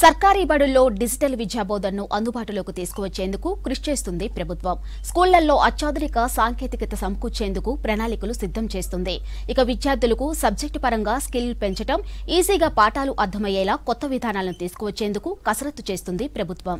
సర్కారీ బడుల్లో డిజిటల్ విద్యా బోధనను అందుబాటులోకి తీసుకువచ్చేందుకు కృషి చేస్తుంది ప్రభుత్వం. స్కూళ్లలో అత్యాధునిక సాంకేతికత సమకూర్చేందుకు ప్రణాళికలు సిద్ధం చేస్తుంది. ఇక విద్యార్థులకు సబ్జెక్టు పరంగా స్కిల్ పెంచడం, ఈజీగా పాఠాలు అర్థమయ్యేలా కొత్త విధానాలను తీసుకువచ్చేందుకు కసరత్తు చేస్తుంది ప్రభుత్వం.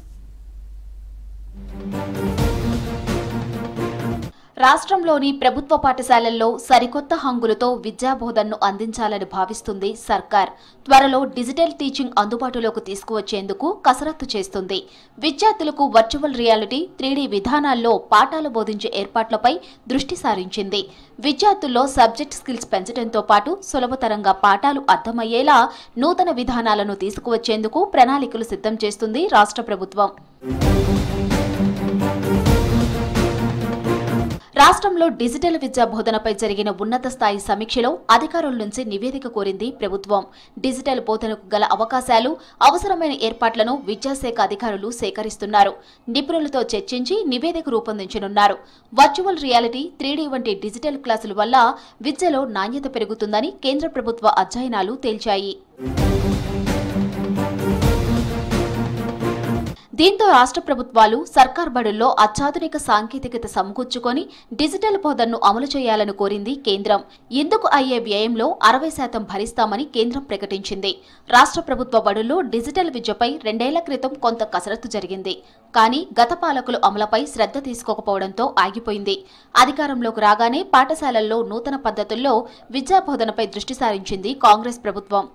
రాష్ట్రంలోని ప్రభుత్వ పాఠశాలల్లో సరికొత్త హంగులతో విద్యాబోధనను అందించాలని భావిస్తుంది సర్కార్. త్వరలో డిజిటల్ టీచింగ్ అందుబాటులోకి తీసుకువచ్చేందుకు కసరత్తు చేస్తుంది. విద్యార్థులకు వర్చువల్ రియాలిటీ, 3D విధానాల్లో పాఠాలు బోధించే ఏర్పాట్లపై దృష్టి సారించింది. విద్యార్థుల్లో సబ్జెక్ట్ స్కిల్స్ పెంచడంతో పాటు సులభతరంగా పాఠాలు అర్థమయ్యేలా నూతన విధానాలను తీసుకువచ్చేందుకు ప్రణాళికలు సిద్ధం చేస్తుంది రాష్ట్ర ప్రభుత్వం. రాష్ట్రంలో డిజిటల్ విద్యా బోధనపై జరిగిన ఉన్నత స్థాయి సమీక్షలో అధికారుల నుంచి నివేదిక కోరింది ప్రభుత్వం. డిజిటల్ బోధనకు గల అవకాశాలు, అవసరమైన ఏర్పాట్లను విద్యాశాఖ అధికారులు సేకరిస్తున్నారు. నిపుణులతో చర్చించి నివేదిక రూపొందించనున్నారు. వర్చువల్ రియాలిటీ, 3D వంటి డిజిటల్ క్లాసుల వల్ల విద్యలో నాణ్యత పెరుగుతుందని కేంద్ర ప్రభుత్వ అధ్యయనాలు తేల్చాయి. దీంతో రాష్ట్ర ప్రభుత్వాలు సర్కార్ బడుల్లో అత్యాధునిక సాంకేతికత సమకూర్చుకొని డిజిటల్ బోధనను అమలు చేయాలని కోరింది కేంద్రం. ఇందుకు అయ్యే వ్యయంలో 60% భరిస్తామని కేంద్రం ప్రకటించింది. రాష్ట్ర ప్రభుత్వ బడుల్లో డిజిటల్ విద్యపై 2 ఏళ్ల క్రితం కొంత కసరత్తు జరిగింది. కానీ గత పాలకులు అమలుపై శ్రద్ధ తీసుకోకపోవడంతో ఆగిపోయింది. అధికారంలోకి రాగానే పాఠశాలల్లో నూతన పద్ధతుల్లో విద్యా బోధనపై దృష్టి సారించింది కాంగ్రెస్ ప్రభుత్వం.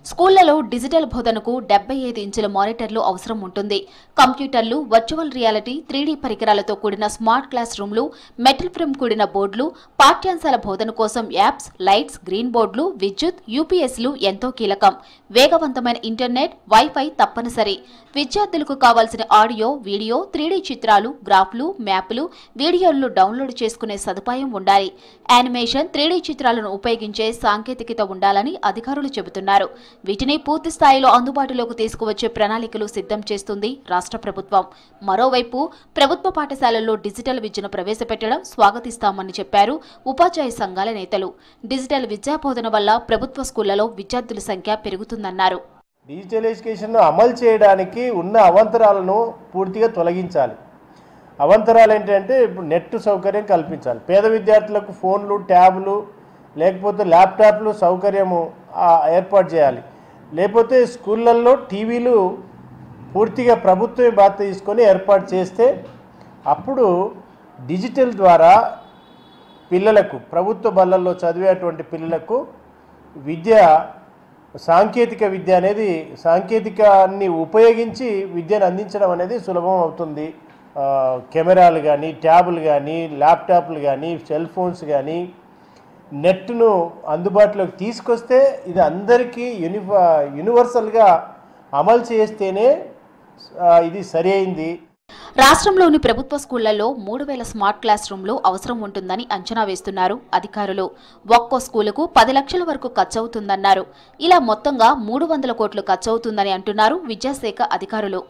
స్కూళ్లలో డిజిటల్ బోధనకు 75 ఇంచుల మానిటర్లు అవసరం ఉంటుంది. కంప్యూటర్లు, వర్చువల్ రియాలిటీ, 3D పరికరాలతో కూడిన స్మార్ట్ క్లాస్ రూమ్లు, మెటల్ ఫ్రేమ్ కూడిన బోర్డులు, పాఠ్యాంశాల బోధన కోసం యాప్స్, లైట్స్, గ్రీన్ బోర్డులు, విద్యుత్, యూపీఎస్లు ఎంతో కీలకం. వేగవంతమైన ఇంటర్నెట్, వైఫై తప్పనిసరి. విద్యార్థులకు కావాల్సిన ఆడియో, వీడియో, 3D చిత్రాలు, గ్రాఫ్లు, మ్యాప్లు, వీడియోలను డౌన్లోడ్ చేసుకునే సదుపాయం ఉండాలి. యానిమేషన్, 3D చిత్రాలను ఉపయోగించే సాంకేతికత ఉండాలని అధికారులు చెబుతున్నారు. వీటిని పూర్తి స్థాయిలో అందుబాటులోకి తీసుకువచ్చే ప్రణాళికలు సిద్ధం చేస్తుంది రాష్ట్ర ప్రభుత్వం. మరోవైపు ప్రభుత్వ పాఠశాలల్లో డిజిటల్ విద్యను ప్రవేశపెట్టడం స్వాగతిస్తామని చెప్పారు ఉపాధ్యాయ సంఘాల నేతలు. డిజిటల్ విద్యా బోధన వల్ల ప్రభుత్వ స్కూళ్లలో విద్యార్థుల సంఖ్య పెరుగుతుందన్నారు. డిజిటల్ ఎడ్యుకేషన్ అమలు చేయడానికి ఉన్న అవాంతరాలను పూర్తిగా తొలగించాలి. అవాంతరాలు ఏంటంటే ఇప్పుడు నెట్ సౌకర్యం కల్పించాలి. పేద విద్యార్థులకు ఫోన్లు, ట్యాబ్లు లేకపోతే ల్యాప్టాప్లు సౌకర్యము ఏర్పాటు చేయాలి. లేకపోతే స్కూళ్ళల్లో టీవీలు పూర్తిగా ప్రభుత్వమే బాధ్యత తీసుకొని ఏర్పాటు చేస్తే అప్పుడు డిజిటల్ ద్వారా పిల్లలకు, ప్రభుత్వ బళ్ళల్లో చదివేటువంటి పిల్లలకు సాంకేతిక విద్య అనేది, సాంకేతికాన్ని ఉపయోగించి విద్యను అందించడం అనేది సులభం అవుతుంది. కెమెరాలు కానీ, ట్యాబులు కానీ, ల్యాప్టాప్లు కానీ, సెల్ ఫోన్స్ కానీ, నెట్ను అందుబాటులోకి తీసుకొస్తే ఇది అందరికీ యూనివర్సల్గా అమలు చేస్తేనే ఇది సరి అయింది. రాష్ట్రంలోని ప్రభుత్వ స్కూళ్లలో 3000 స్మార్ట్ క్లాస్ రూమ్లు అవసరం ఉంటుందని అంచనా వేస్తున్నారు అధికారులు. ఒక్కో స్కూలుకు 10 లక్షల వరకు ఖర్చవుతుందన్నారు. ఇలా మొత్తంగా 300 కోట్లు ఖర్చవుతుందని అంటున్నారు విద్యాశాఖ అధికారులు.